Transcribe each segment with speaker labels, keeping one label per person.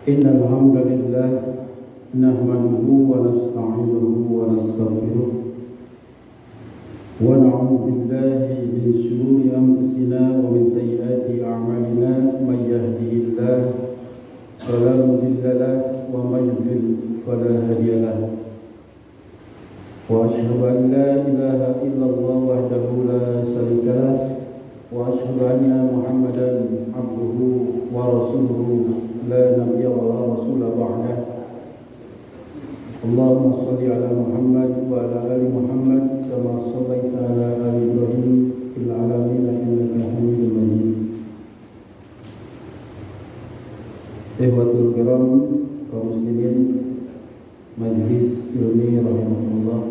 Speaker 1: إن الحمد لله نحمده ونستعينه ونستغفره ونعوذ بالله من شرور أنفسنا ومن سيئات أعمالنا من يهده الله فلا مضل له ومن يضلل فلا هادي له وأشهد أن لا إله إلا الله وحده لا شريك له وأشهد أن محمدا عبده ورسوله لا نبي ولا رسول بعده اللهم صل على محمد وعلى آل محمد كما صليت على آل إبراهيم في العالمين إنك حميد مجيد. Ikhwatul kiram kaum muslimin Majlis Ilmi rahimahullah,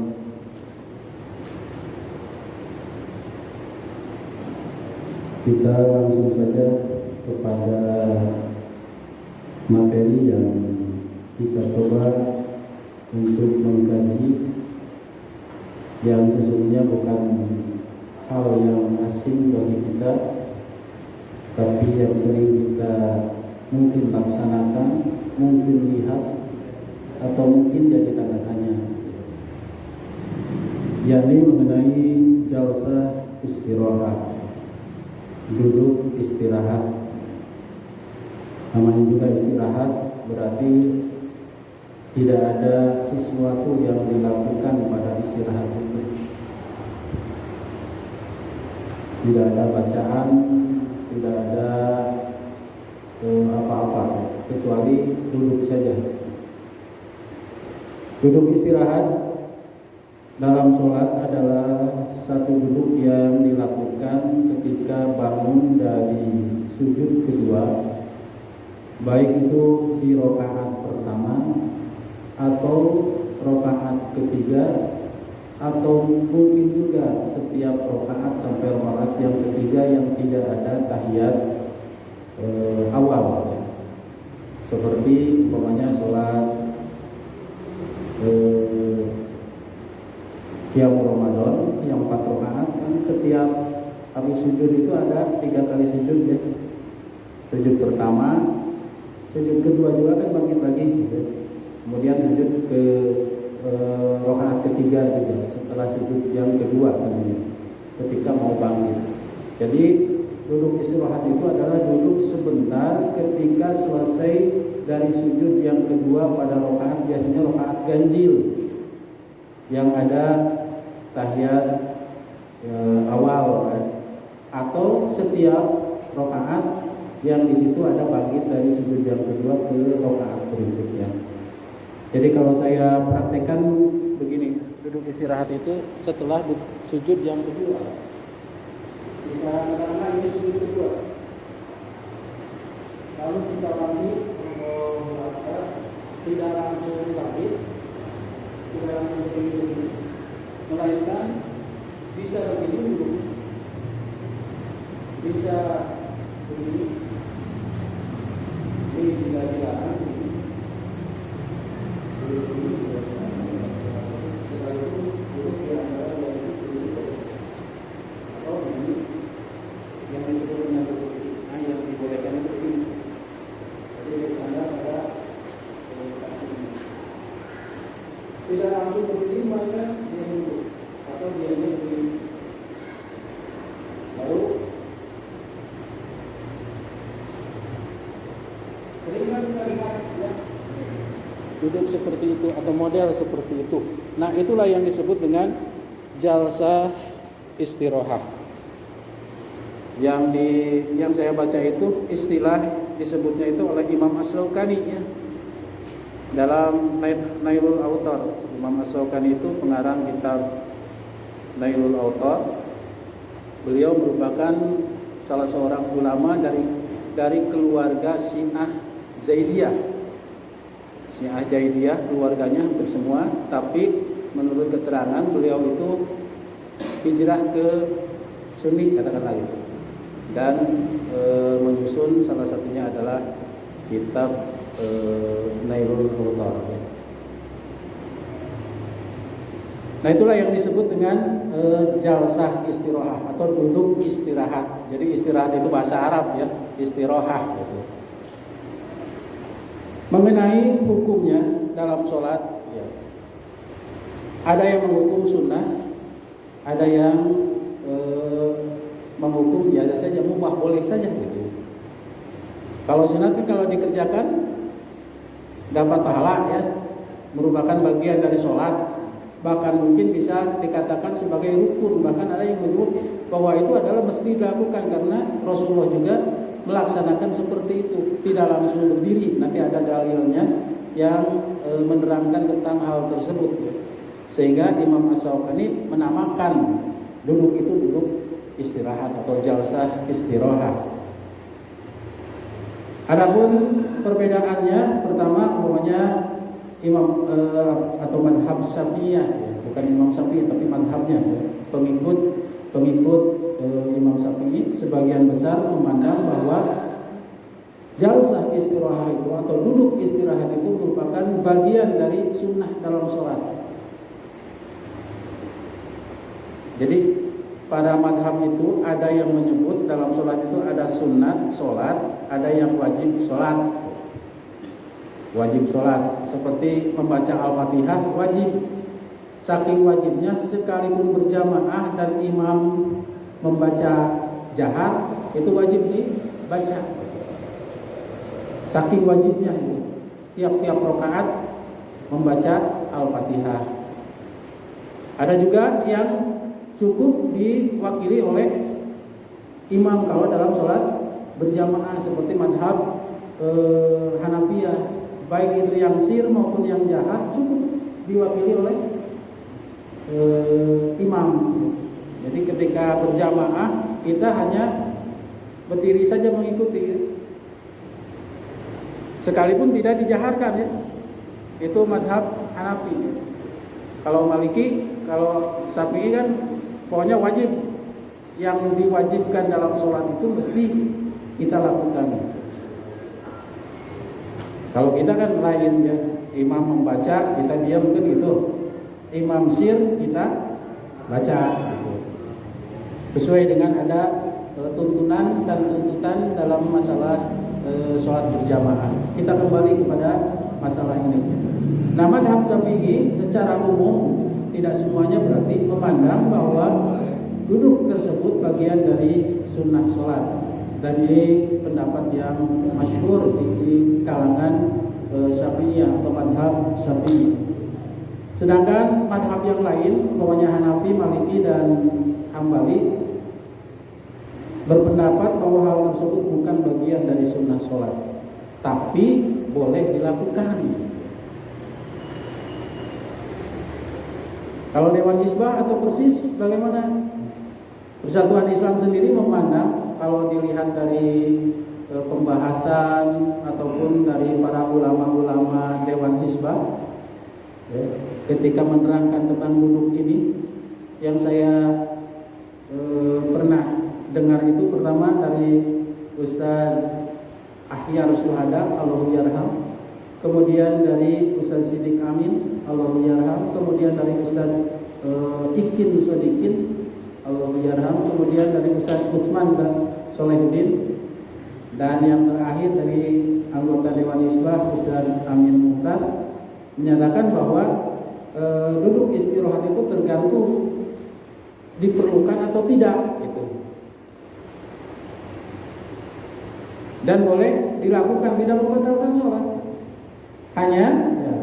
Speaker 1: kita langsung saja kepada materi yang kita coba untuk mengkaji, yang sesungguhnya bukan hal yang asing bagi kita, tapi yang sering kita mungkin laksanakan, mungkin lihat, atau mungkin jadi tanda tanya, yakni mengenai jalsah istirahat, duduk istirahat. Namanya juga istirahat berarti tidak ada sesuatu yang dilakukan pada istirahat itu. Tidak ada bacaan, tidak ada apa-apa, kecuali duduk saja. Duduk istirahat dalam sholat adalah satu duduk yang dilakukan ketika bangun dari sujud kedua, baik itu di rakaat pertama atau rakaat ketiga, atau mungkin juga setiap rakaat sampai rakaat yang ketiga yang tidak ada tahiyat awal, seperti umpamanya sholat qiyam Ramadan yang 4 rakaat, kan setiap habis sujud itu ada 3 kali sujud ya. Sujud pertama, sujud kedua juga kan bangkit lagi gitu. Kemudian sujud ke rakaat ketiga juga setelah sujud yang kedua kan, ketika mau bangkit. Jadi duduk istirahat itu adalah duduk sebentar ketika selesai dari sujud yang kedua pada rakaat, biasanya rakaat ganjil yang ada tahiyat awal, atau setiap rakaat yang di situ ada bangkit dari sujud yang kedua ke rakaat berikutnya. Jadi kalau saya praktekkan begini, duduk istirahat itu setelah sujud yang kedua. Karena ini sujud kedua, lalu kita bangkit, tidak langsung bangkit, tidak langsung begini, melainkan bisa begini dulu, bisa begini, ini tidak langsung begini, maka dia duduk atau dia begini. Lalu sering kan kita lihat ya, duduk seperti itu atau model seperti itu. Nah, itulah yang disebut dengan jalsah istirahat. Yang saya baca itu istilah disebutnya itu oleh Imam Asy-Syaukani ya. Dalam Nailul Autar, Imam Asy-Syaukani itu pengarang kitab Nailul Autar. Beliau merupakan salah seorang ulama dari keluarga Syiah Zaidiyah. Syiah Zaidiyah keluarganya hampir semua, tapi menurut keterangan beliau itu hijrah ke Sunni katakanlah gitu. Dan menyusun salah satunya adalah kitab Nailul Autar. Nah, itulah yang disebut dengan jalsah istirahat atau duduk istirahat. Jadi istirahat itu bahasa Arab ya, istirahat gitu. Mengenai hukumnya dalam sholat, ya, ada yang menghukum sunnah, ada yang menghukum biasa saja, mubah, boleh saja gitu. Kalau sunat kan kalau dikerjakan dapat pahala ya, merupakan bagian dari sholat, bahkan mungkin bisa dikatakan sebagai rukun. Bahkan ada yang menyebut bahwa itu adalah mesti dilakukan karena Rasulullah juga melaksanakan seperti itu, tidak langsung berdiri. Nanti ada dalilnya yang menerangkan tentang hal tersebut ya. Sehingga Imam As-Syaukani menamakan duduk itu duduk istirahat atau jalsah istirahat. Adapun perbedaannya, pertama umpamanya imam atau madhab Syafi'iyah, ya, bukan Imam Syafi'i tapi madhabnya, ya, pengikut Imam Syafi'i sebagian besar memandang bahwa jalsah istirahat itu atau duduk istirahat itu merupakan bagian dari sunnah dalam sholat. Jadi pada madhab itu ada yang menyebut dalam sholat itu ada sunat sholat, ada yang wajib sholat. Wajib sholat seperti membaca Al-Fatihah wajib. Saking wajibnya sekalipun berjamaah dan imam membaca jahar itu wajib dibaca. Saking wajibnya itu tiap-tiap rakaat membaca Al-Fatihah. Ada juga yang cukup diwakili oleh imam kalau dalam sholat berjamaah seperti madhab Hanafiyah, baik itu yang sir maupun yang jahar cukup diwakili oleh imam. Jadi ketika berjamaah kita hanya berdiri saja mengikuti, sekalipun tidak dijaharkan ya. Itu madhab Hanafi. Kalau Maliki, kalau Syafi'i kan pokoknya wajib. Yang diwajibkan dalam sholat itu mesti kita lakukan. Kalau kita kan lain ya, imam membaca kita diam kan gitu. Imam sir kita baca gitu. Sesuai dengan ada tuntunan dan tuntutan dalam masalah sholat berjamaah. Kita kembali kepada masalah ini. Nah, madhab Syafi'i secara umum tidak semuanya berarti memandang bahwa duduk tersebut bagian dari sunnah sholat, dan ini pendapat yang masyhur di kalangan Syafi'iyah atau madhab Syafi'i. Sedangkan madhab yang lain, umpamanya Hanafi, Maliki dan Hambali, berpendapat bahwa hal tersebut bukan bagian dari sunnah sholat, tapi boleh dilakukan. Kalau Dewan Hizbah atau Persis bagaimana? Persatuan Islam sendiri memandang kalau dilihat dari pembahasan ataupun dari para ulama-ulama Dewan Hizbah ya, ketika menerangkan tentang duduk ini, yang saya pernah dengar itu pertama dari Ustaz Ahyar Suhada Allahu Yarham, kemudian dari Ustaz Siddiq Amin Allahu Yarham, kemudian dari Ustaz Ikin Sodikin Allahu Yarham, kemudian dari Ustaz Utsman Solehuddin, dan yang terakhir dari anggota Dewan Hizbah Ustaz Amin Muhtar, menyatakan bahwa duduk istirahat itu tergantung diperlukan atau tidak gitu. Dan boleh dilakukan, tidak membatalkan sholat. Hanya ya,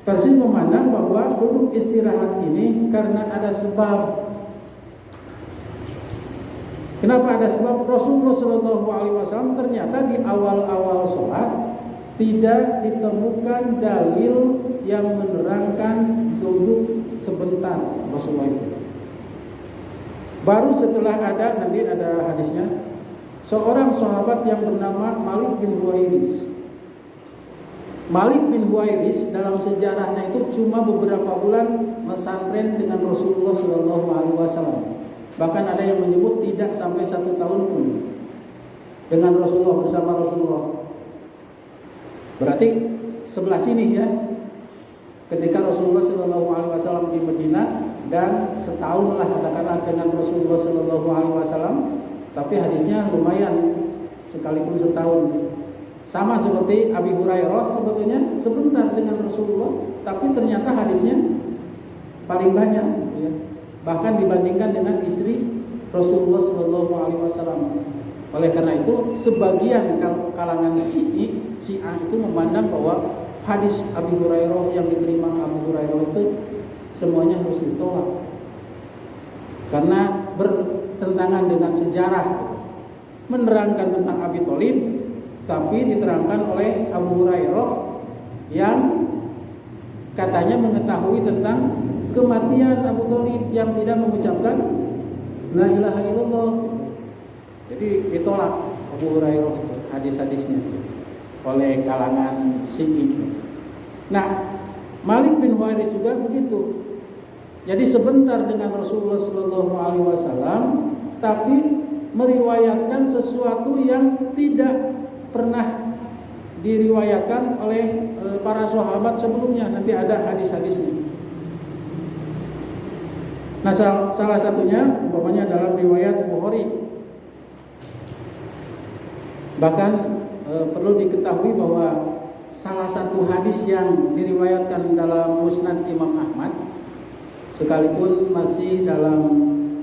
Speaker 1: Persis memandang bahwa duduk istirahat ini karena ada sebab. Kenapa ada sebab? Rasulullah SAW ternyata di awal-awal sholat tidak ditemukan dalil yang menerangkan duduk sebentar Rasulullah itu. Baru setelah ada, nanti ada hadisnya, seorang sahabat yang bernama Malik bin Huwairis. Malik bin Huwairis dalam sejarahnya itu cuma beberapa bulan mesantren dengan Rasulullah SAW. Bahkan ada yang menyebut tidak sampai 1 tahun pun dengan Rasulullah, bersama Rasulullah. Berarti sebelah sini ya, ketika Rasulullah SAW di Madinah, dan setahunlah katakanlah dengan Rasulullah SAW. Tapi hadisnya lumayan, sekalipun setahun. Sama seperti Abi Hurairah sebetulnya sebentar dengan Rasulullah, tapi ternyata hadisnya paling banyak, ya. Bahkan dibandingkan dengan istri Rasulullah Shallallahu Alaihi Wasallam. Oleh karena itu, sebagian kalangan Syiah itu memandang bahwa hadis Abi Hurairah yang diterima Abu Hurairah itu semuanya harus ditolak karena bertentangan dengan sejarah, menerangkan tentang Abi Thalib, tapi diterangkan oleh Abu Hurairah yang katanya mengetahui tentang kematian Abu Thalib yang tidak mengucapkan La ilaha illallah. Jadi ditolak Abu Hurairah itu hadis-hadisnya oleh kalangan Syi'i. Nah, Malik bin Huwairis juga begitu. Jadi sebentar dengan Rasulullah Shallallahu Alaihi Wasallam, tapi meriwayatkan sesuatu yang tidak pernah diriwayatkan oleh para sahabat sebelumnya. Nanti ada hadis-hadisnya. Nah, salah satunya umpamanya dalam riwayat Bukhari. Bahkan perlu diketahui bahwa salah satu hadis yang diriwayatkan dalam Musnad Imam Ahmad, sekalipun masih dalam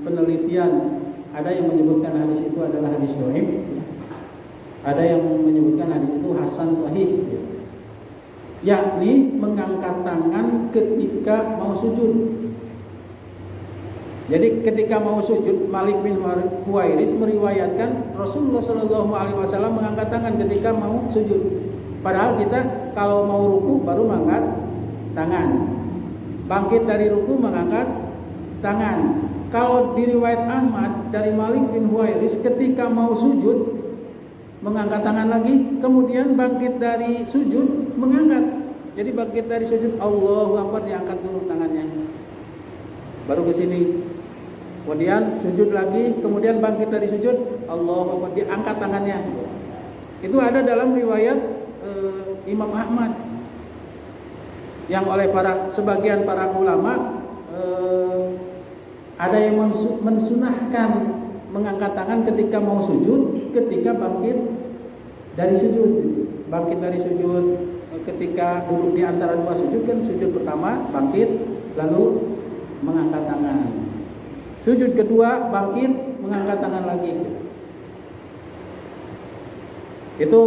Speaker 1: penelitian, ada yang menyebutkan hadis itu adalah hadis dhaif, ada yang menyebutkan hadis itu hasan sahih, yakni mengangkat tangan ketika mau sujud. Jadi ketika mau sujud, Malik bin Huwairis meriwayatkan Rasulullah Shallallahu Alaihi Wasallam mengangkat tangan ketika mau sujud. Padahal kita kalau mau ruku baru mengangkat tangan, bangkit dari ruku mengangkat tangan. Kalau di riwayat Ahmad dari Malik bin Huwairis ketika mau sujud mengangkat tangan lagi, kemudian bangkit dari sujud mengangkat. Jadi bangkit dari sujud Allahu Akbar, diangkat dulu tangannya, baru ke sini. Kemudian sujud lagi, kemudian bangkit dari sujud, Allahu Akbar, diangkat tangannya. Itu ada dalam riwayat Imam Ahmad, yang oleh sebagian para ulama ada yang mensunahkan mengangkat tangan ketika mau sujud, ketika bangkit dari sujud. Bangkit dari sujud ketika duduk di antara dua sujud, kan sujud pertama bangkit lalu mengangkat tangan. Sujud kedua bangkit mengangkat tangan lagi. Itu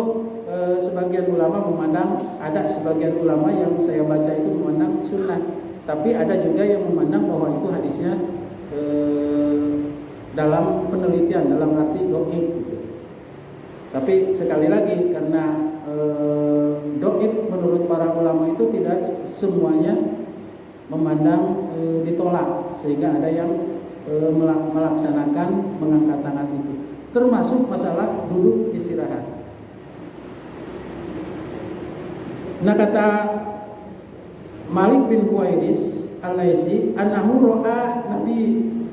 Speaker 1: sebagian ulama memandang, ada sebagian ulama yang saya baca itu memandang sunnah, tapi ada juga yang memandang bahwa itu hadisnya dalam penelitian, dalam arti dhaif. Tapi sekali lagi, karena dhaif menurut para ulama itu tidak semuanya memandang ditolak, sehingga ada yang melaksanakan mengangkat tangan itu, termasuk masalah duduk istirahat. Nah, kata Malik bin Huwairis Al-Laisi, annahu ra'a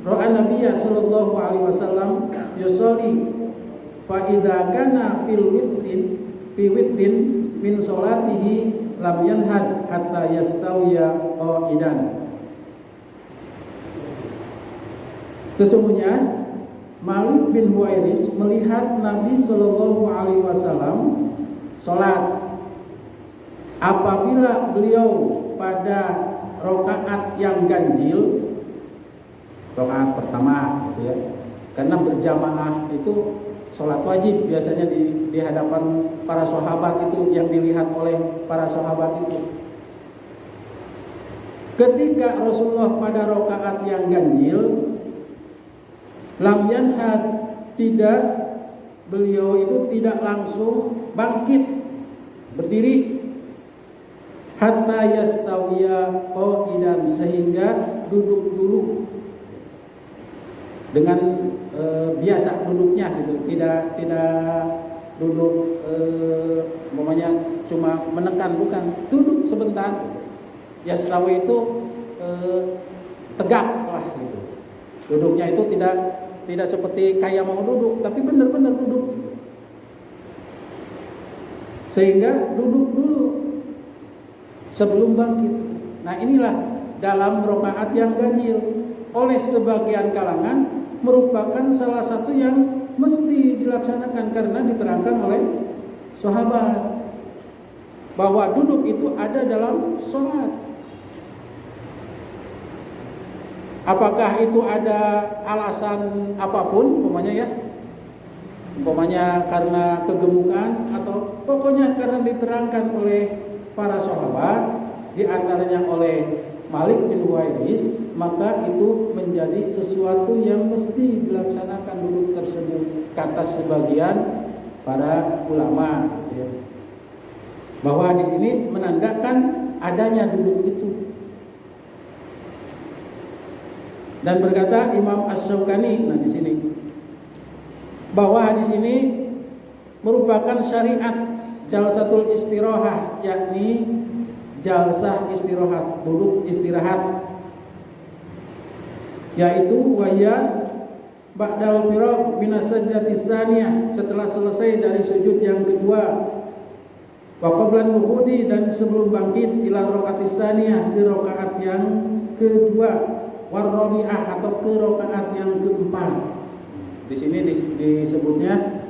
Speaker 1: Nabiyya sallallahu alaihi wasallam yusolli fa idza kana fi witrin min salatihi lam yanhad hatta yastawiya qa'idan. Sesungguhnya Malik bin Huwairis melihat Nabi Shallallahu Alaihi Wasallam sholat. Apabila beliau pada rakaat yang ganjil, rakaat pertama, gitu ya, karena berjamaah itu sholat wajib biasanya di hadapan para sahabat, itu yang dilihat oleh para sahabat itu. Ketika Rasulullah pada rakaat yang ganjil, lam yanhad, beliau itu tidak langsung bangkit berdiri, hatta yastawiya qa'idan, sehingga duduk dulu dengan biasa duduknya gitu, tidak duduk umpamanya cuma menekan, bukan, duduk sebentar. Yastawi itu tegak lah gitu. Duduknya itu tidak seperti kayak mau duduk, tapi benar-benar duduk. Sehingga duduk dulu sebelum bangkit. Nah, inilah dalam rakaat yang ganjil, oleh sebagian kalangan merupakan salah satu yang mesti dilaksanakan karena diterangkan oleh sahabat bahwa duduk itu ada dalam sholat. Apakah itu ada alasan apapun, umpamanya karena kegemukan atau pokoknya karena diterangkan oleh para sahabat, di antaranya oleh Malik bin Huwairis, maka itu menjadi sesuatu yang mesti dilaksanakan duduk tersebut, kata sebagian para ulama, ya. Bahwa hadis ini menandakan adanya duduk itu. Dan berkata Imam Asy-Syaukani, di sini, bahwa hadis ini merupakan syariat jalsatul istirahah, yakni jalsah istirahat, duduk istirahat, yaitu wahya ba'dal firaq minas sajdati tsaniyah, setelah selesai dari sujud yang kedua, wa qablan nuhudi, dan sebelum bangkit, ila rakaat tsaniyah, ke rakaat yang kedua, war rabi'ah, atau ke rakaat yang keempat. Di sini disebutnya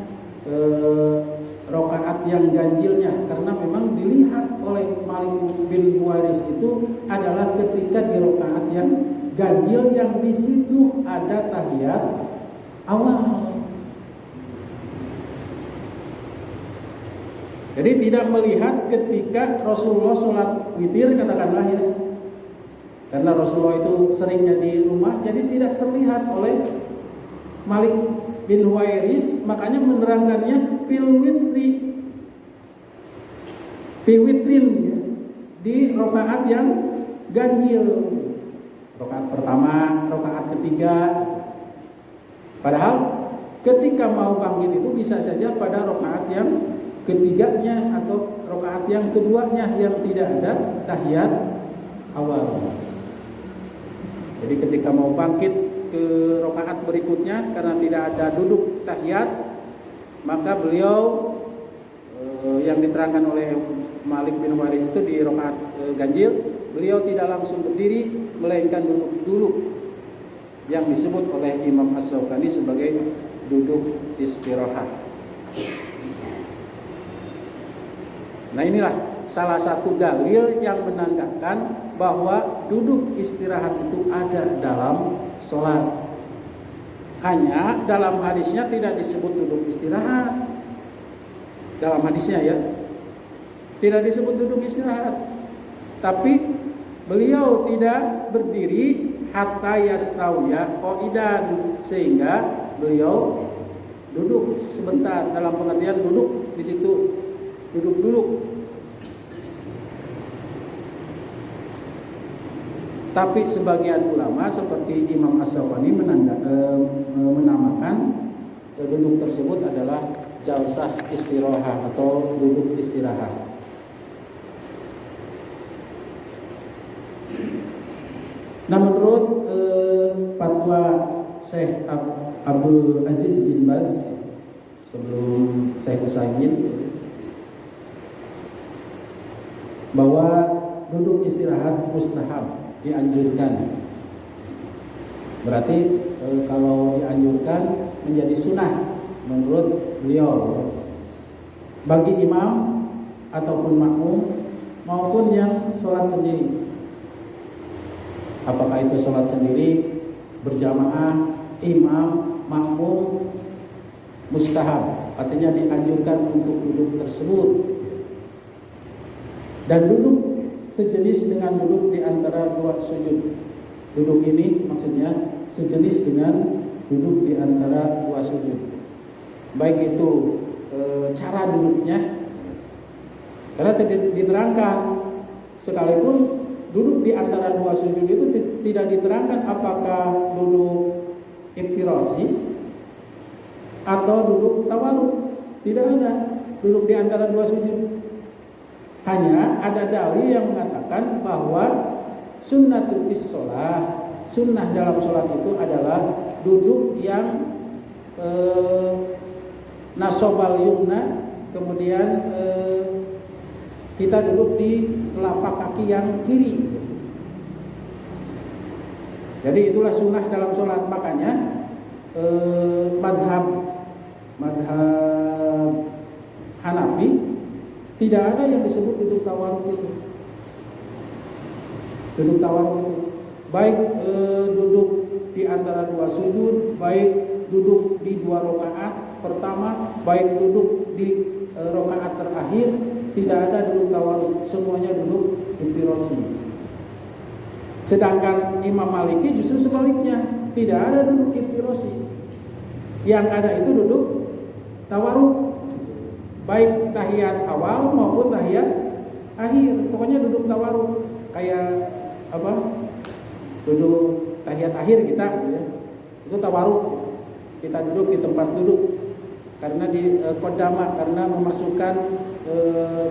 Speaker 1: rakaat yang ganjilnya, karena memang dilihat oleh Malik bin Huwairis itu adalah ketika di rakaat yang ganjil, yang di situ ada tahiyat awal. Jadi tidak melihat ketika Rasulullah sholat witir, katakanlah, ya, karena Rasulullah itu seringnya di rumah, jadi tidak terlihat oleh Malik bin Huwairis, makanya menerangkannya witrin, ya, di rakaat yang ganjil, rakaat pertama, rakaat ketiga. Padahal ketika mau bangkit itu bisa saja pada rakaat yang ketiganya atau rakaat yang keduanya yang tidak ada tahiyat awal. Jadi ketika mau bangkit ke rakaat berikutnya karena tidak ada duduk tahiyat, maka beliau yang diterangkan oleh Malik bin Huwairis itu di rakaat ganjil, beliau tidak langsung berdiri, melainkan duduk dulu, yang disebut oleh Imam Asy-Syaukani sebagai duduk istirahat. Nah, inilah salah satu dalil yang menandakan bahwa duduk istirahat itu ada dalam sholat. Hanya dalam hadisnya tidak disebut duduk istirahat. Dalam hadisnya, ya, tidak disebut duduk istirahat. Tapi beliau tidak berdiri hatta yastawiya qa'idan, sehingga beliau duduk sebentar, dalam pengertian duduk di situ, duduk dulu. Tapi sebagian ulama seperti Imam Asy-Syaukani menamakan duduk tersebut adalah jalsah istirahat atau duduk istirahat. Nah, menurut fatwa Syekh Abdul Aziz bin Baz sebelum Syekh Utsaimin, bahwa duduk istirahat mustahab, dianjurkan. Berarti kalau dianjurkan menjadi sunnah menurut beliau, bagi imam ataupun makmum maupun yang sholat sendiri. Apakah itu sholat sendiri, berjamaah, imam, makmum, mustahab, artinya dianjurkan untuk duduk tersebut. Dan duduk sejenis dengan duduk di antara dua sujud. Duduk ini maksudnya sejenis dengan duduk di antara dua sujud. Baik itu cara duduknya, karena diterangkan, sekalipun duduk di antara dua sujud itu tidak diterangkan apakah duduk iftirasi atau duduk tawarruk. Tidak ada duduk di antara dua sujud. Hanya ada dalil yang mengatakan bahwa sunnatul fis shalah, sunnah dalam sholat itu adalah duduk yang nasobal yumna, kemudian kita duduk di telapak kaki yang kiri. Jadi itulah sunnah dalam sholat. Makanya madhab Hanafi Tidak ada yang disebut duduk tawarruk itu. Duduk tawarruk itu baik duduk di antara dua sujud, baik duduk di dua rakaat pertama, baik duduk di rakaat terakhir, tidak ada duduk tawarruk, semuanya duduk iftirasi. Sedangkan Imam Maliki justru sebaliknya, tidak ada duduk iftirasi. Yang ada itu duduk tawarruk, baik tahiyat awal maupun tahiyat akhir, pokoknya duduk tawarruk. Kayak apa? Duduk tahiyat akhir kita, ya. Itu tawarruk. Kita duduk di tempat duduk karena di qodama, karena memasukkan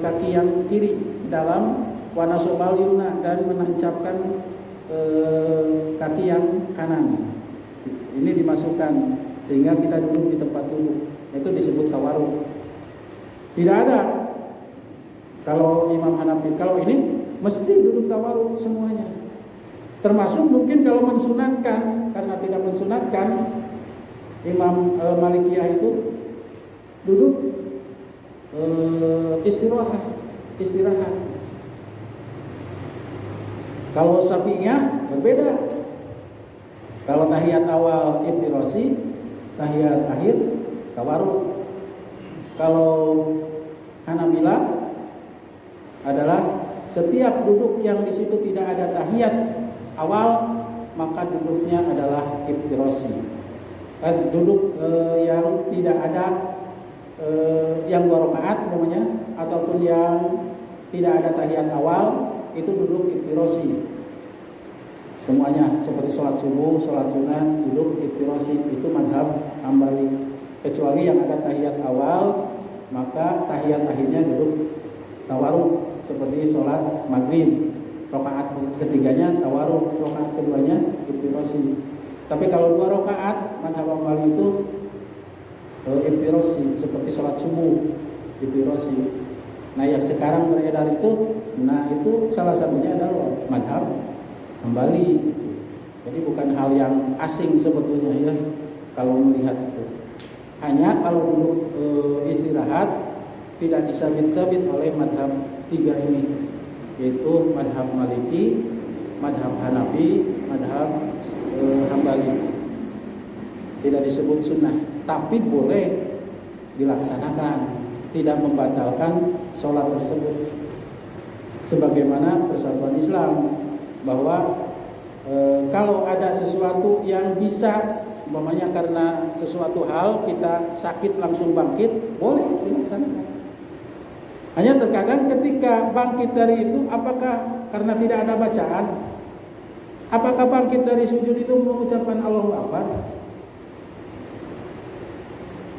Speaker 1: kaki yang kiri dalam wanasobal yumna dan menancapkan kaki yang kanan. Ini dimasukkan sehingga kita duduk di tempat duduk. Itu disebut tawarruk. Tidak ada. Kalau Imam Hanafi, kalau ini mesti duduk tawarruk semuanya. Termasuk mungkin kalau mensunatkan, karena tidak mensunatkan, Imam Malikiyah itu duduk istirahat. Kalau Syafi'iyah berbeda. Kalau tahiyat awal iftirasi, tahiyat akhir tawarruk. Kalau Hanabilah adalah setiap duduk yang di situ tidak ada tahiyat awal, maka duduknya adalah iftirasi. Duduk yang tidak ada yang dua rakaat namanya, ataupun yang tidak ada tahiyat awal, itu duduk iftirasi. Semuanya seperti sholat subuh, sholat sunat, duduk iftirasi, itu madhab Hambali. Kecuali yang ada tahiyat awal, maka tahiyat akhirnya duduk tawarruk, seperti sholat maghrib, rakaat ketiganya tawarruk, rakaat keduanya iftirasi. Tapi kalau dua rakaat, madhab Hambali itu iftirasi, seperti sholat subuh, iftirasi. Nah, yang sekarang beredar itu, itu salah satunya adalah madhab Hambali. Jadi bukan hal yang asing sebetulnya, ya, kalau melihat itu. Hanya kalau duduk istirahat tidak disabit-sabit oleh madhab tiga ini, yaitu madhab Maliki, madhab Hanafi, madhab Hambali. Tidak disebut sunnah, tapi boleh dilaksanakan, tidak membatalkan sholat tersebut. Sebagaimana persatuan Islam, bahwa kalau ada sesuatu yang bisa, umpamanya karena sesuatu hal kita sakit langsung bangkit, boleh dilaksanakan. Hanya terkadang ketika bangkit dari itu, apakah karena tidak ada bacaan, apakah bangkit dari sujud itu mengucapkan Allahu Akbar,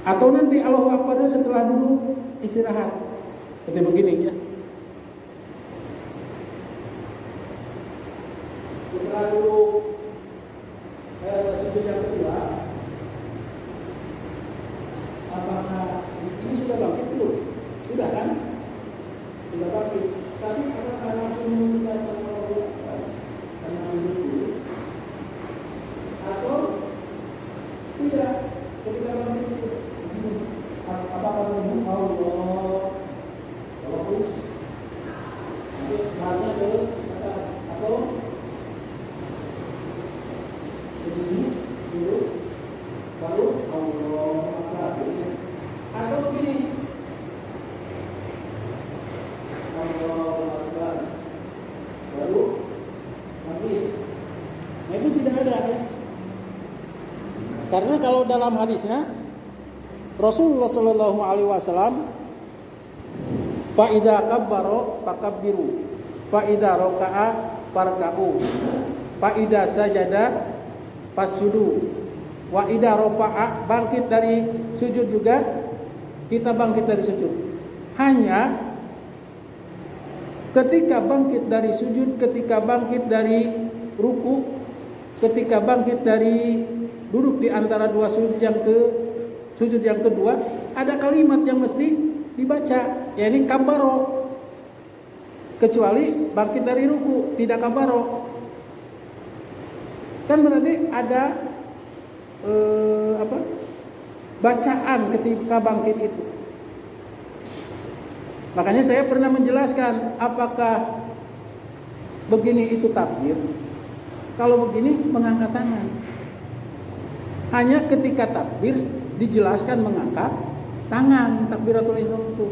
Speaker 1: atau nanti Allahu Akbarnya setelah dulu istirahat, seperti begini, ya. Setelah dulu sujud yang kedua, apakah ini sudah bangkit belum? Sudah kan? Sudah bangkit. Tapi apakah langsung mengucapkan Allahu Akbar karena dulu, atau tidak? Ketika bangkit itu begini, apakah menunggu Allah terus nanti bahannya ke atas, atau begini dulu baru Allah Akbar, atau begini Allah Akbar baru nanti. Nah, itu tidak ada, ya. Karena kalau dalam hadisnya Rasulullah Shallallahu Alaihi Wasallam, fa idza kabbaro fakabbiru, fa idza raka'a farka'u, fa idza sajada fasjudu, wa idza rafa'a, bangkit dari sujud juga kita bangkit dari sujud. Hanya ketika bangkit dari sujud, ketika bangkit dari ruku, ketika bangkit dari duduk di antara dua sujud yang kedua, ada kalimat yang mesti dibaca, yakni kabaro. Kecuali bangkit dari ruku tidak kabaro, kan berarti ada bacaan ketika bangkit itu. Makanya saya pernah menjelaskan apakah begini itu takbir. Kalau begini mengangkat tangan. Hanya ketika takbir dijelaskan mengangkat tangan, takbiratul ihram itu.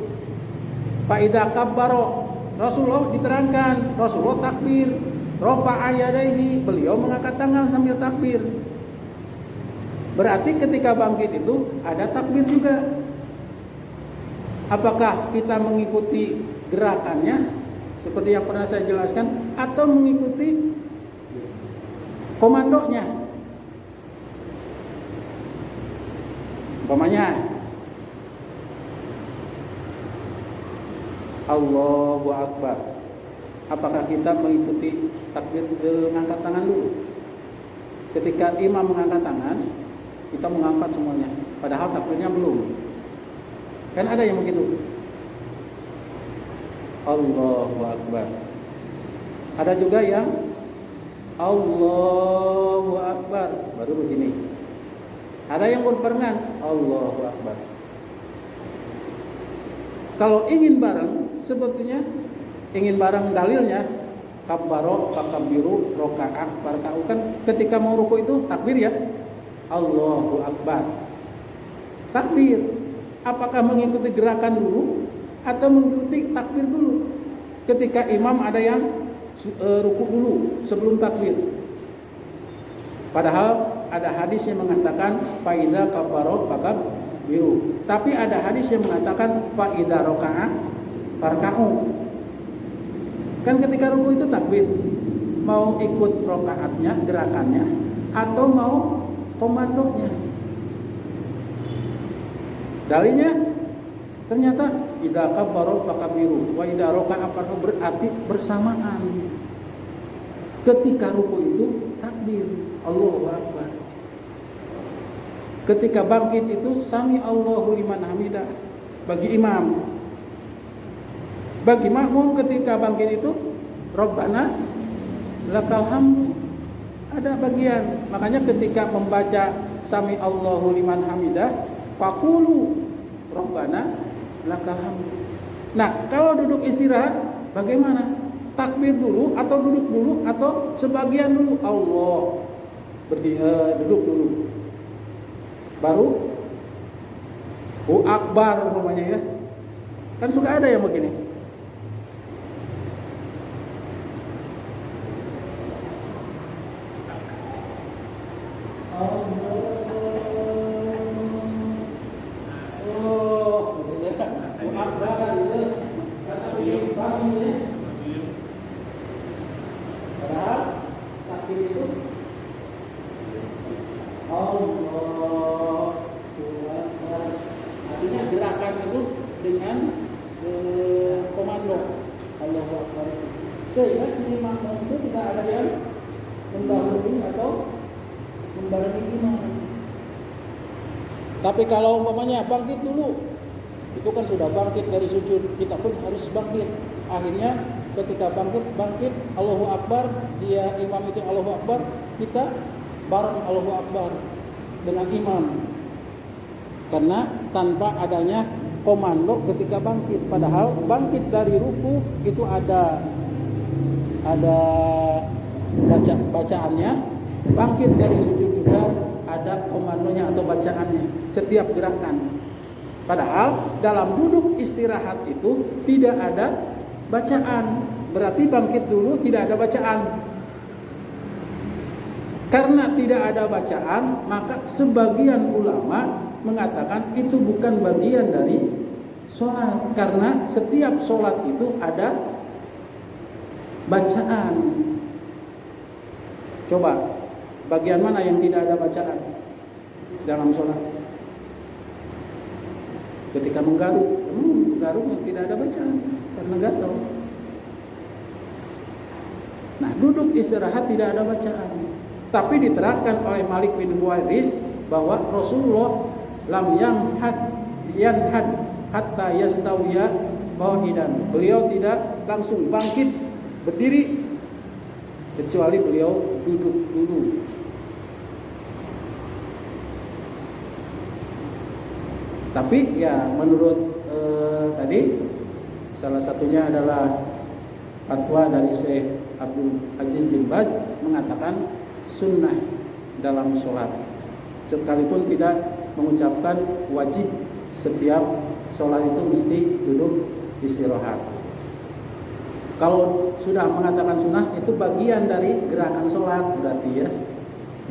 Speaker 1: Fa idza kabbaro, Rasulullah diterangkan, Rasulullah takbir, rafa'a yadayhi, beliau mengangkat tangan sambil takbir. Berarti ketika bangkit itu ada takbir juga. Apakah kita mengikuti gerakannya seperti yang pernah saya jelaskan atau mengikuti komandonya? Umpamanya Allahu Akbar. Apakah kita mengikuti takbir mengangkat tangan dulu? Ketika imam mengangkat tangan, kita mengangkat semuanya. Padahal takbirnya belum. Kan ada yang begitu. Allahu Akbar. Ada juga yang Allahu Akbar baru begini. Ada yang berbarengan Allahu Akbar. Kalau ingin bareng, sebetulnya ingin bareng dalilnya kabbaro, takbiru, roka'ah, barka'u, kan ketika mau ruku itu takbir ya. Allahu Akbar. Takbir. Apakah mengikuti gerakan dulu atau mengikuti takbir dulu? Ketika imam ada yang ruku dulu sebelum takbir. Padahal ada hadis yang mengatakan faida kabbaro fakabbiru. Tapi ada hadis yang mengatakan faida roka'ah farka'u. Kan ketika ruku itu takbir. Mau ikut rokaatnya, gerakannya, atau mau komandonya. Dalilnya ternyata idza kabbaro fakabbiru wa idza raka'a fakabbiru, berarti bersamaan. Ketika ruku itu takbir Allahu Akbar. Ketika bangkit itu sami Allahu liman hamidah bagi imam. Bagi makmum ketika bangkit itu Rabbana lakal hamdu. Ada bagian. Makanya ketika membaca sami Allahu liman hamidah faqulu Rabbana lakal hamdu. Nah, kalau duduk istirahat bagaimana? Takbir dulu atau duduk dulu atau sebagian dulu? Allah duduk dulu. Baru akbar umpamanya ya. Kan suka ada yang begini. Sehingga si makmum itu tidak ada yang mendahului atau membarengi imam. Tapi kalau umpamanya bangkit dulu, itu kan sudah bangkit dari sujud, kita pun harus bangkit. Akhirnya ketika bangkit Allahu Akbar, dia imam itu Allahu Akbar, kita bareng Allahu Akbar dengan imam. Karena tanpa adanya komando ketika bangkit, padahal bangkit dari ruku itu ada bacaannya, bangkit dari sujud juga ada komandonya atau bacaannya setiap gerakan. Padahal dalam duduk istirahat itu tidak ada bacaan, berarti bangkit dulu tidak ada bacaan. Karena tidak ada bacaan, maka sebagian ulama mengatakan itu bukan bagian dari sholat, karena setiap sholat itu ada bacaan. Coba bagian mana yang tidak ada bacaan dalam sholat? Ketika menggaruk yang tidak ada bacaan karena gatal. Nah, duduk istirahat tidak ada bacaan. Tapi diterangkan oleh Malik bin Huwairis bahwa Rasulullah lam yanhad hatta yastawiya qa'idan. Beliau tidak langsung bangkit berdiri kecuali beliau duduk dulu. Tapi ya menurut tadi Salah satunya adalah fatwa dari Syekh Abdul Aziz bin Baz mengatakan sunnah dalam sholat, sekalipun tidak mengucapkan wajib setiap sholat itu mesti duduk istirahat. Kalau sudah mengatakan sunnah itu bagian dari gerakan sholat berarti ya,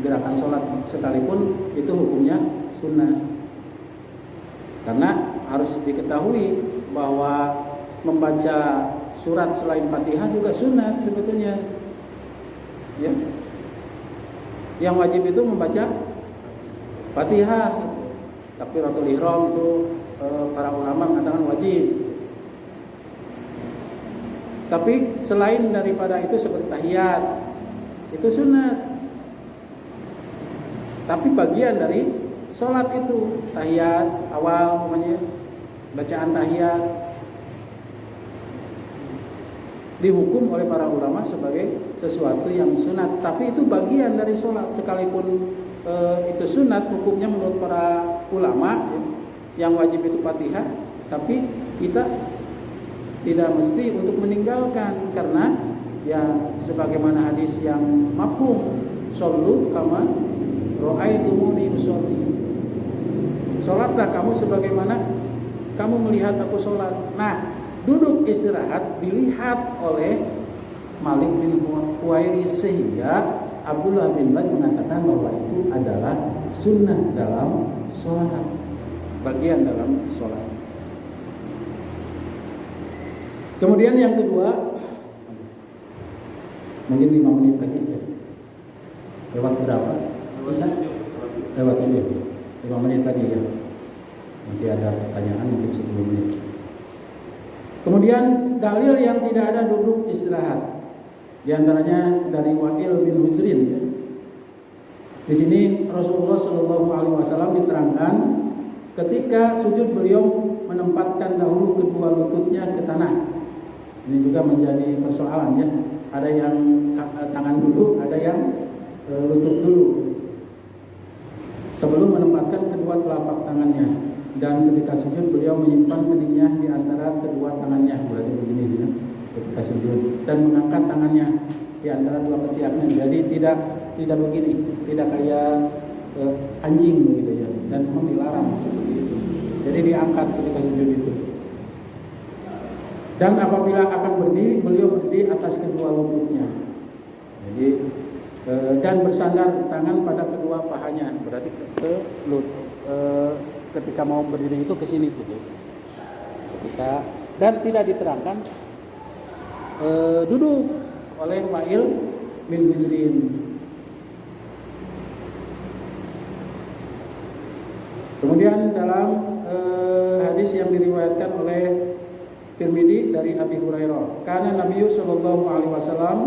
Speaker 1: gerakan sholat sekalipun itu hukumnya sunnah. Karena harus diketahui bahwa membaca surat selain Fatihah juga sunat sebetulnya. Ya. Yang wajib itu membaca Fatihah. Takbiratul ihram itu para ulama mengatakan wajib. Tapi selain daripada itu seperti tahiyat itu sunat. Tapi bagian dari sholat itu tahiyat awal namanya, bacaan tahiyat dihukum oleh para ulama sebagai sesuatu yang sunat. Tapi itu bagian dari sholat, sekalipun itu sunat hukumnya menurut para ulama ya, yang wajib itu Fatihah. Tapi kita tidak mesti untuk meninggalkan, karena ya sebagaimana hadis yang mafhum, shollu kama ra'aitumuni usolli. Sholatlah kamu sebagaimana kamu melihat aku sholat. Nah, duduk istirahat dilihat oleh Malik bin Huwairi, sehingga Abdullah bin Baz mengatakan bahwa itu adalah sunnah dalam sholat, bagian dalam sholat. Kemudian yang kedua, mungkin 5 menit lagi ya. Lewat berapa? Bisa? Lewat 5 menit lagi ya. Nanti ada pertanyaan mungkin 10 menit. Kemudian dalil yang tidak ada duduk istirahat, di antaranya dari Wa'il bin Hujrin. Di sini Rasulullah Shallallahu Alaihi Wasallam diterangkan ketika sujud beliau menempatkan dahulu kedua lututnya ke tanah. Ini juga menjadi persoalan ya. Ada yang tangan dulu, ada yang lutut dulu. Sebelum menempatkan kedua telapak tangannya, dan ketika sujud beliau menyimpan keningnya di antara kedua tangannya, berarti begini ya, ketika sujud, dan mengangkat tangannya di antara dua ketiaknya. Jadi tidak begini, tidak kayak anjing begitu ya, dan dilarang seperti itu. Jadi diangkat ketika sujud itu. Dan apabila akan berdiri, beliau berdiri atas kedua lututnya. Jadi dan bersandar tangan pada kedua pahanya, berarti ketika mau berdiri itu ke sini gitu. Dan tidak diterangkan duduk oleh Wa'il bin Hujrin. Kemudian dalam hadis yang diriwayatkan oleh Tirmidzi dari Abi Hurairah, karena Nabi sallallahu alaihi wasallam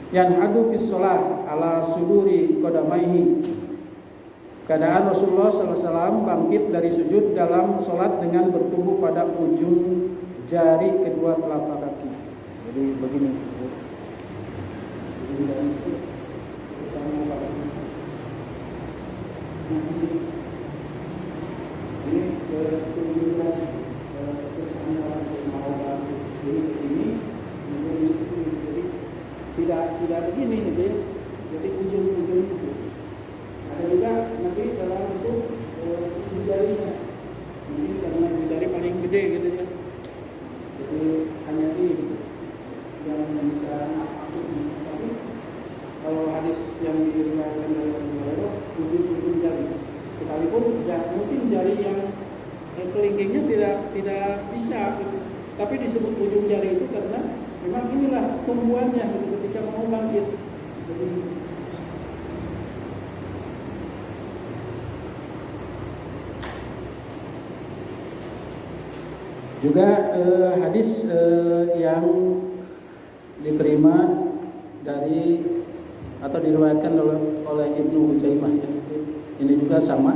Speaker 1: yanhadu fis shalah ala suduri qadamaihi. Keadaan Rasulullah sallallahu alaihi wasallam bangkit dari sujud dalam salat dengan bertumbuh pada ujung jari kedua telapak kaki. Jadi begini. Ini ketunjukan kesandaran kemauan ini ke sini, ini ke sini. Jadi tidak begini gitu ya. Jadi ujung-ujung itu. Ada juga nanti dalam bentuk sisi jarinya. Ini karena jari paling gede gitu ya. Jadi hanya ini gitu. Yang bisa masuk. Tapi kalau hadis yang diriwayatkan dari Abu Hurairah, ujung jari. Sekalipun mungkin jari yang kelingkingnya tidak bisa gitu. Tapi disebut ujung jari itu karena memang inilah tumbuhannya gitu, ketika mau bangkit. Jadi, juga hadis yang diterima dari atau diriwayatkan oleh Ibnu Ujaimah ya. Ini juga sama.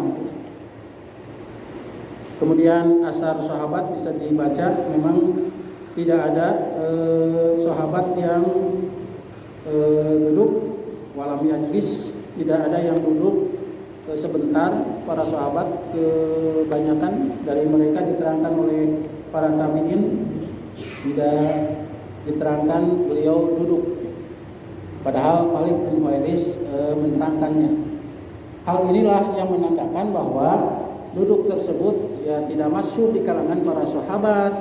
Speaker 1: Kemudian asar sahabat bisa dibaca, memang tidak ada sahabat yang duduk walam yajlis, tidak ada yang duduk sebentar. Para sahabat kebanyakan dari mereka diterangkan oleh para tabi'in tidak diterangkan beliau duduk. Padahal Malik bin Huwairis menerangkannya. Hal inilah yang menandakan bahwa duduk tersebut ya tidak masyhur di kalangan para sahabat.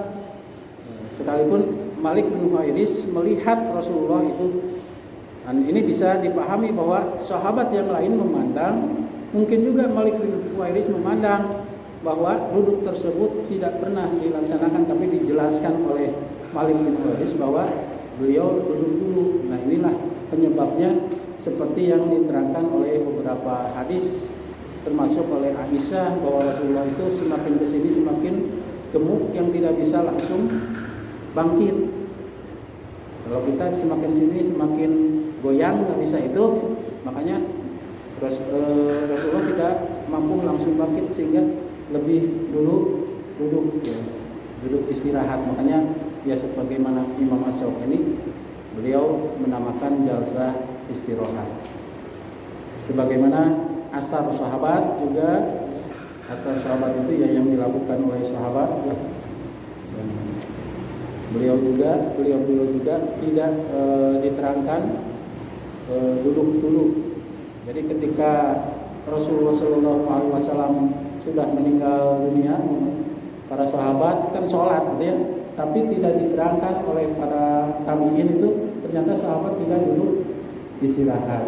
Speaker 1: Sekalipun Malik bin Huwairis melihat Rasulullah itu, dan ini bisa dipahami bahwa sahabat yang lain memandang, mungkin juga Malik bin Huwairis memandang bahwa duduk tersebut tidak pernah dilaksanakan, tapi dijelaskan oleh Malik bin Huwairis bahwa beliau duduk dulu. Nah, inilah penyebabnya seperti yang diterangkan oleh beberapa hadis, termasuk oleh Aisyah, bahwa Rasulullah itu semakin kesini semakin gemuk yang tidak bisa langsung bangkit. Kalau kita semakin sini semakin goyang nggak bisa itu, makanya Rasulullah tidak mampu langsung bangkit sehingga lebih dulu duduk ya, duduk istirahat. Makanya ya sebagaimana Imam Asy-Syafi'i beliau menamakan jalsah istirahat. Sebagaimana asar sahabat juga, asar sahabat itu ya yang dilakukan oleh sahabat ya. Dan beliau dulu juga tidak diterangkan duduk dulu. Jadi ketika Rasulullah SAW sudah meninggal dunia, para sahabat kan sholat gitu ya, tapi tidak diterangkan oleh para tabi'in itu ternyata sahabat tidak duduk istirahat.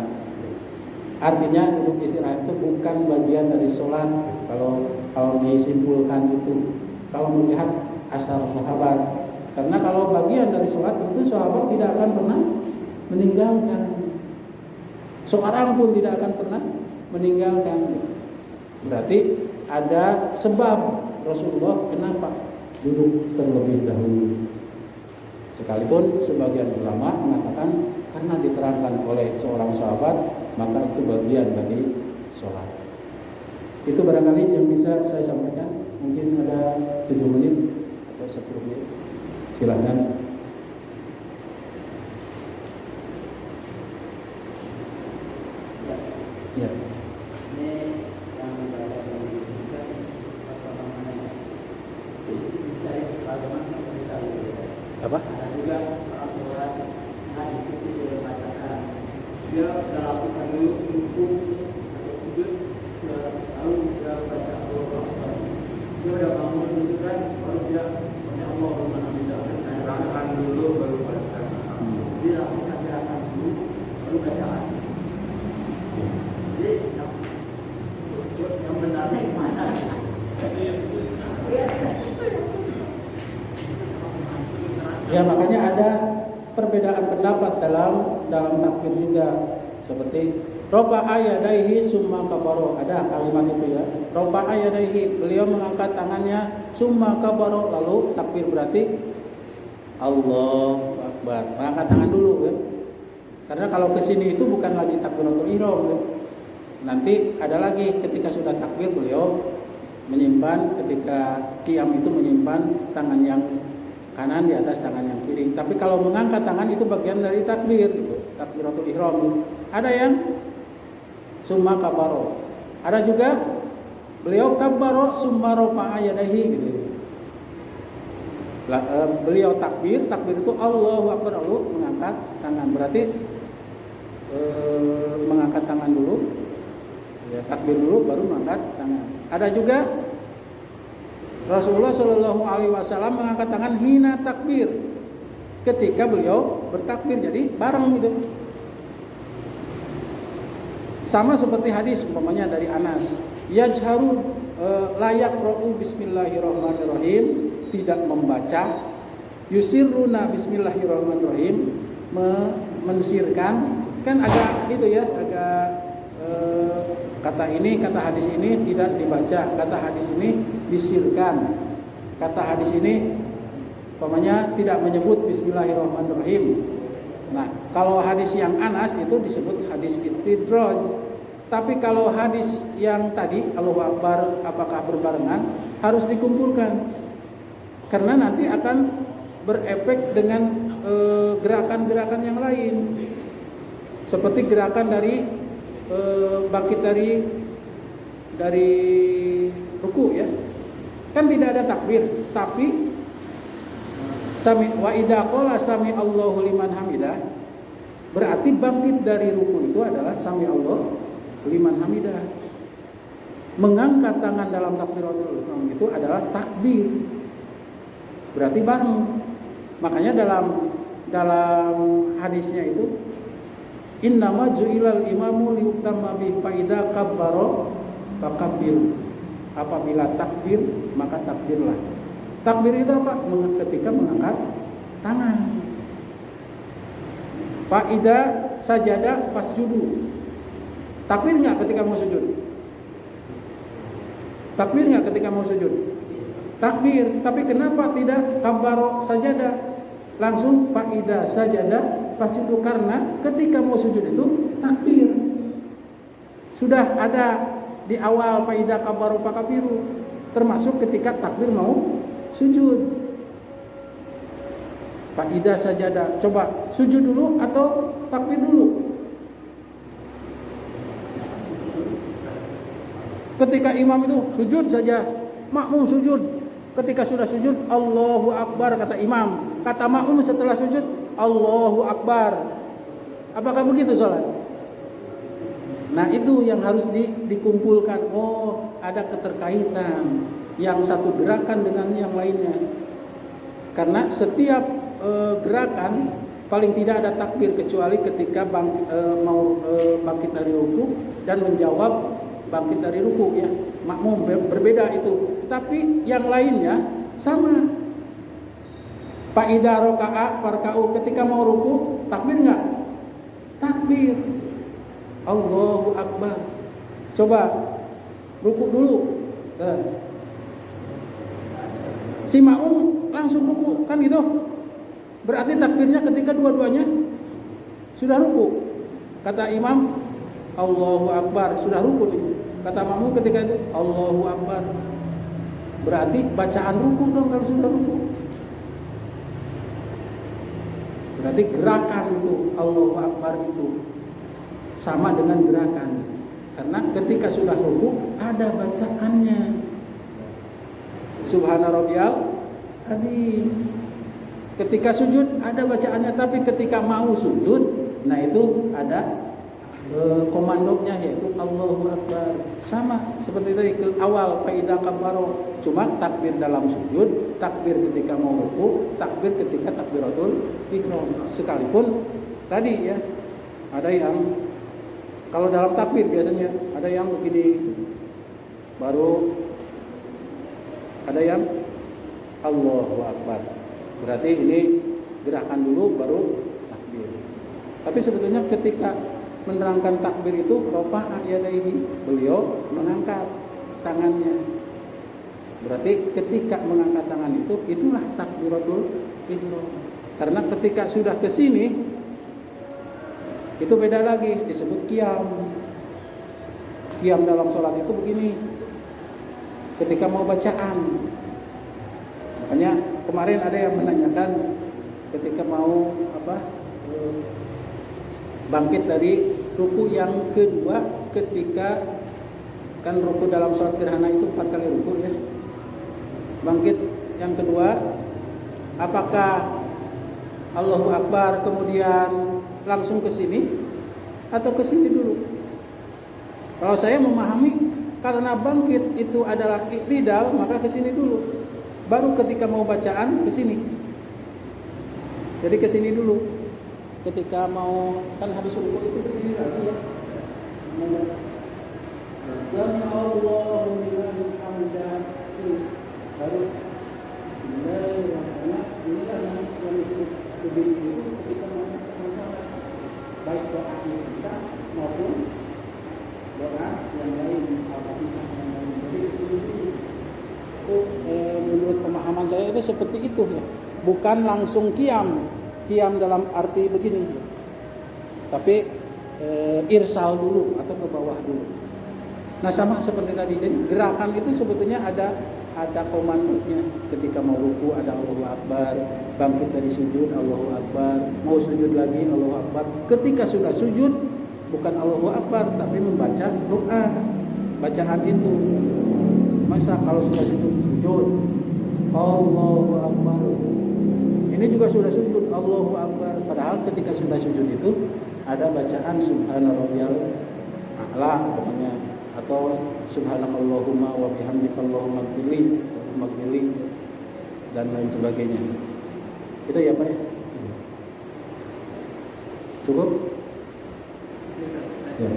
Speaker 1: Artinya duduk istirahat itu bukan bagian dari sholat. Kalau disimpulkan itu, kalau melihat asar sahabat, karena kalau bagian dari sholat tentu sahabat tidak akan pernah meninggalkan. Seorang pun tidak akan pernah meninggalkan. Berarti ada sebab Rasulullah kenapa duduk terlebih dahulu. Sekalipun sebagian ulama mengatakan karena diterangkan oleh seorang sahabat, maka itu bagian dari sholat. Itu barangkali yang bisa saya sampaikan. Mungkin ada 7 menit atau 10 menit. Silakan. Ya. Apa?
Speaker 2: Ada juga orang sholat hadis itu dia mengatakan dia melakukan dulu rukuk atau sujud lalu dia baca Allah. Dia udah bangun dulu kan, baru dia baca Allah gerakan dulu baru baca. Dia lakukan gerakan dulu baru bacaan. Jadi yang benarnya gimana?
Speaker 1: Ya, makanya ada perbedaan pendapat dalam takbir juga. Seperti rofa'a yadaihi summa kabaro, ada kalimat itu ya. Rofa'a yadaihi, beliau mengangkat tangannya, summa kabaro, lalu takbir berarti Allahu Akbar. Mengangkat tangan dulu ya. Karena kalau ke sini itu bukan lagi takbiratul ihram ya. Nanti ada lagi ketika sudah takbir beliau menyimpan, ketika qiyam itu menyimpan tangan yang kanan di atas tangan yang kiri. Tapi kalau mengangkat tangan itu bagian dari takbir gitu, takbiratul ihram. Ada yang summa kabaro. Ada juga beliau kabaro summa rafa'a yadayhi gitu. Beliau takbir itu Allahu Akbar lalu mengangkat tangan. Berarti mengangkat tangan dulu. Ya, takbir dulu baru mengangkat tangan. Ada juga Rasulullah Shallallahu Alaihi Wasallam mengangkat tangan hina takbir ketika beliau bertakbir, jadi bareng gitu. Sama seperti hadis umpamanya dari Anas, yajharu layak ro'u bismillahirrahmanirrahim, tidak membaca, yusirruna bismillahirrahmanirrahim, mensirkan, kan agak gitu ya, agak kata ini, kata hadis ini tidak dibaca, kata hadis ini disirkan, kata hadis ini umpamanya tidak menyebut bismillahirrahmanirrahim. Nah, kalau hadis yang Anas itu disebut hadis istidraj. Tapi kalau hadis yang tadi Allahu Akbar apakah berbarengan, harus dikumpulkan. Karena nanti akan berefek dengan gerakan-gerakan yang lain. Seperti gerakan dari bangkit dari ruku ya. Kan tidak ada takbir, tapi wa idza qala sami Allahu liman hamidah, berarti bangkit dari ruku itu adalah sami Allahu liman hamidah. Mengangkat tangan dalam takbiratul ihram itu adalah takbir. Berarti bareng. Makanya dalam hadisnya itu innama ju'ilal imamu liutamma bi faida kabbaro fakabbir. Apabila takbir maka takbirlah. Takbir itu apa? Ketika mengangkat tangan. Faida sajada fasjudu. Takbir enggak ketika mau sujud? Takbir enggak ketika mau sujud? Takbir. Tapi kenapa tidak kabbaro sajada? Langsung faida sajada fasjudu, karena ketika mau sujud itu takbir. Sudah ada di awal faida kabbaro fakabiru, termasuk ketika takbir mau sujud. Faida sajada. Coba sujud dulu atau takbir dulu? Ketika imam itu sujud saja, makmum sujud. Ketika sudah sujud, Allahu Akbar kata imam. Kata makmum setelah sujud, Allahu Akbar. Apakah begitu sholat? Nah, itu yang harus dikumpulkan. Oh, ada keterkaitan yang satu gerakan dengan yang lainnya. Karena setiap gerakan paling tidak ada takbir kecuali ketika bangkit dari ruku dan menjawab bangkit dari ruku, ya. Makmum berbeda itu. Tapi yang lainnya sama. Faida raka'a farka'u, ketika mau ruku takbir enggak? Takbir. Allahu Akbar. Coba ruku dulu. Si makmum langsung ruku, kan gitu? Berarti takbirnya ketika dua-duanya sudah ruku. Kata imam Allahu Akbar, sudah ruku nih. Kata makmum ketika itu Allahu Akbar. Berarti bacaan ruku dong kalau sudah ruku. Berarti gerakan itu Allahu Akbar itu sama dengan gerakan. Karena ketika sudah ruku ada bacaannya. Subhana rabbiyal azim. Ketika sujud ada bacaannya, tapi ketika mau sujud, nah itu ada komandonya, yaitu Allahu Akbar. Sama seperti tadi ke awal faida kabbaro, cuma takbir dalam sujud, takbir ketika mau ruku, takbir ketika takbiratul ihram. Sekalipun tadi, ya, ada yang kalau dalam takbir biasanya ada yang begini, baru ada yang Allahu Akbar. Berarti ini gerakan dulu baru takbir. Tapi sebetulnya ketika menerangkan takbir itu rafa'a yadaihi, beliau mengangkat tangannya. Berarti ketika mengangkat tangan itu, itulah takbiratul ihram. Karena ketika sudah ke sini itu beda lagi, disebut qiyam. Qiyam dalam sholat itu begini. Ketika mau bacaan. Makanya kemarin ada yang menanyakan ketika mau bangkit dari ruku yang kedua, ketika kan ruku dalam sholat gerhana itu 4 kali ruku, ya. Bangkit yang kedua, apakah Allahu Akbar kemudian langsung ke sini atau ke sini dulu? Kalau saya memahami karena bangkit itu adalah iktidal, maka ke sini dulu. Baru ketika mau bacaan ke sini. Jadi ke sini dulu. Ketika mau, kan habis ruku itu berdiri lagi, ya. Sami Allahu liman hamidah. Baru bismillahirrahmanirrahim. Inilah yang disebut berdiri itu ketika mau bacaan sholat. Baik doa kita maupun doa yang lain, Al-Fatihah yang lain. Jadi ke sini dulu. Itu menurut pemahaman saya itu seperti itu, ya. Bukan langsung qiyam dalam arti begini, tapi irsal dulu atau ke bawah dulu. Nah, sama seperti tadi. Jadi gerakan itu sebetulnya ada komandonya. Ketika mau ruku ada Allahu Akbar, bangkit dari sujud Allahu Akbar, mau sujud lagi Allahu Akbar. Ketika sudah sujud bukan Allahu Akbar tapi membaca doa, bacaan itu. Masa kalau sudah sujud Allahu Akbar, Ini juga sudah sujud, Allahu Akbar. Padahal ketika sudah sujud itu ada bacaan Subhana Rabbiyal A'la pokoknya, atau Subhanakallahumma wa bihamdika Allahumma ighfirli dan lain sebagainya. Itu ya Pak ya? Cukup? Ya.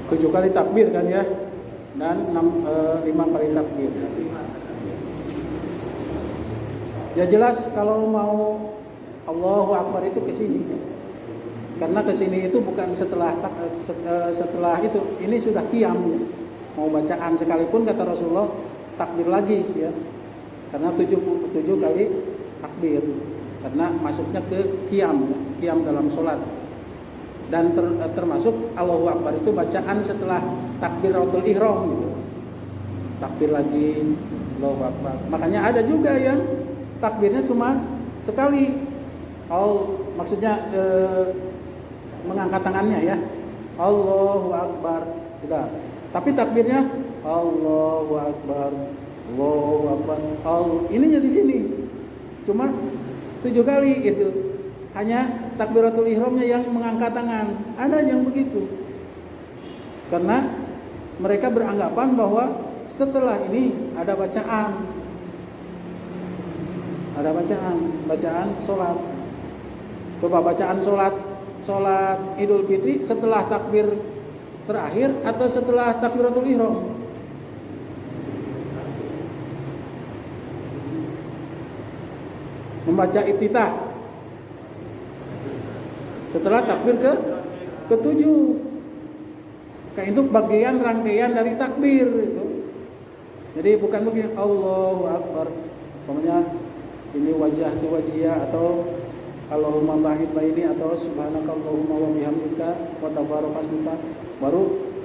Speaker 1: Tujuh kali takbir kan ya, dan 5 kali takbir. Ya jelas kalau mau Allahu Akbar itu ke sini. Karena ke sini itu bukan setelah itu, ini sudah qiyam ya. Mau bacaan sekalipun kata Rasulullah takbir lagi ya. Karena 7 kali takbir. Karena masuknya ke qiyam, ya. Qiyam dalam sholat. Dan termasuk Allahu Akbar itu bacaan setelah takbiratul ihram gitu. Takbir lagi Allahu Akbar. Makanya ada juga yang takbirnya cuma sekali. Maksudnya mengangkat tangannya ya. Allahu Akbar sudah. Tapi takbirnya Allahu Akbar, Allahu Akbar. Ininya di sini. Cuma 7 kali gitu. Hanya takbiratul ihramnya yang mengangkat tangan. Ada yang begitu. Karena mereka beranggapan bahwa setelah ini ada bacaan. Ada bacaan sholat. Coba bacaan sholat Idul Fitri setelah takbir terakhir atau setelah takbiratul ihram? Membaca iftitah setelah takbir ke-7. Kayak itu bagian rangkaian dari takbir itu. Jadi bukan begini Allahu Akbar. Pokoknya ini wajah ke wajhiyah atau Allahumma ba'id baini atau subhanakallahumma wa bihamdika wa tabarakasmuka, baru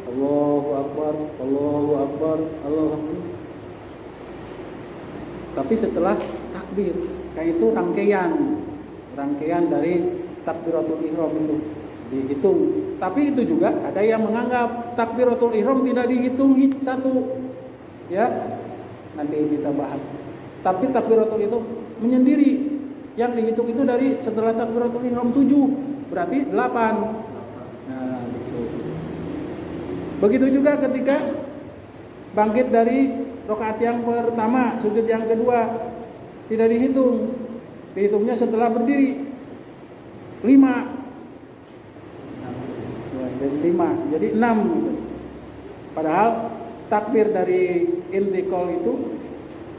Speaker 1: Allahu Akbar, Allahu Akbar, Allahu Akbar. Tapi setelah takbir, kayak itu rangkaian dari takbiratul ihram itu dihitung. Tapi itu juga ada yang menganggap takbiratul ihram tidak dihitung satu. Ya, nanti kita bahas. Tapi takbiratul ihram menyendiri. Yang dihitung itu dari setelah takbiratul ihram 7, berarti 8. Nah, gitu. Begitu juga ketika bangkit dari rakaat yang pertama, sujud yang kedua tidak dihitung. Dihitungnya setelah berdiri 5. Ya, jadi 5, jadi 6 gitu. Padahal takbir dari intikal itu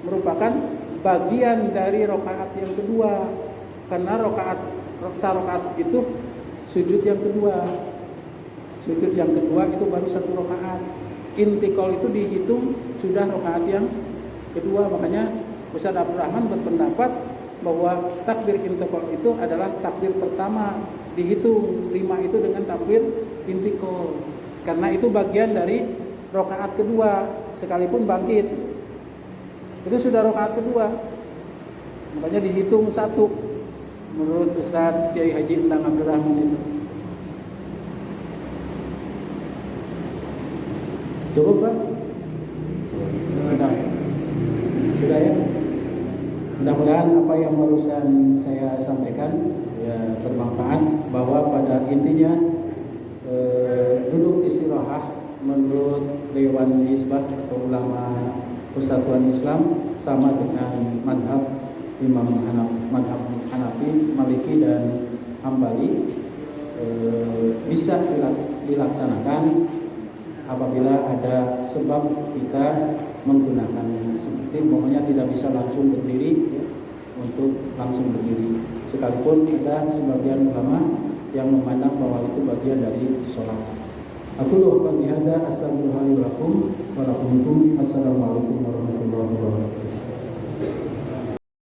Speaker 1: merupakan bagian dari rakaat yang kedua, karena rakaat itu sujud yang kedua itu baru 1 rakaat. Intikal itu dihitung sudah rakaat yang kedua. Makanya Ustaz Abdul Rahman berpendapat bahwa takbir intikal itu adalah takbir pertama, dihitung 5 itu dengan takbir intikal, karena itu bagian dari rakaat kedua sekalipun bangkit. Itu sudah rakaat kedua, makanya dihitung 1 menurut Ustaz Kiai Haji Endang Abdul Rahman itu. Cukup Pak? Sudah ya? Mudah-mudahan apa yang barusan saya sampaikan ya bermanfaat, bahwa pada intinya duduk istirahat menurut Dewan Hizbah atau Ulama Persatuan Islam sama dengan madhab Imam Hanafi, Maliki dan Hambali, bisa dilaksanakan apabila ada sebab kita menggunakannya. Seperti pokoknya tidak bisa langsung berdiri ya, untuk langsung berdiri. Sekalipun ada sebagian ulama yang memandang bahwa itu bagian dari sholat. Aku doakan bihada astagfirullahaladzim wa lakum. Assalamualaikum warahmatullahi wabarakatuh.